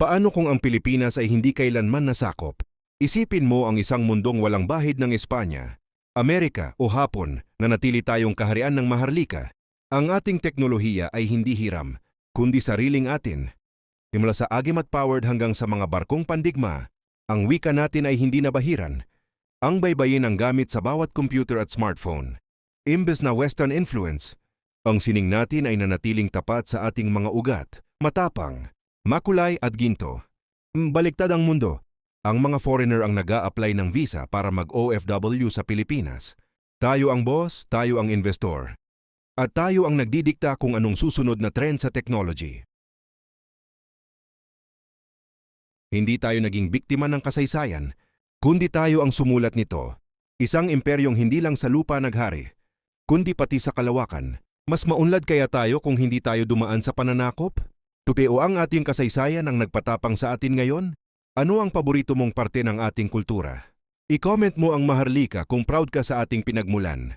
Paano kung ang Pilipinas ay hindi kailanman nasakop? Isipin mo ang isang mundong walang bahid ng Espanya, Amerika o Hapon na natili tayong kaharian ng Maharlika. Ang ating teknolohiya ay hindi hiram, kundi sariling atin. Simula sa agimat-powered hanggang sa mga barkong pandigma, ang wika natin ay hindi nabahiran. Ang baybayin ang gamit sa bawat computer at smartphone. Imbes na Western influence, ang sining natin ay nanatiling tapat sa ating mga ugat, matapang, makulay at ginto. Baliktad ang mundo. Ang mga foreigner ang nag-a-apply ng visa para mag-OFW sa Pilipinas. Tayo ang boss, tayo ang investor. At tayo ang nagdidikta kung anong susunod na trend sa technology. Hindi tayo naging biktima ng kasaysayan, kundi tayo ang sumulat nito. Isang imperyong hindi lang sa lupa naghari, kundi pati sa kalawakan. Mas maunlad kaya tayo kung hindi tayo dumaan sa pananakop? Totoo ang ating kasaysayan ang nagpatapang sa atin ngayon? Ano ang paborito mong parte ng ating kultura? I-comment mo ang Maharlika kung proud ka sa ating pinagmulan.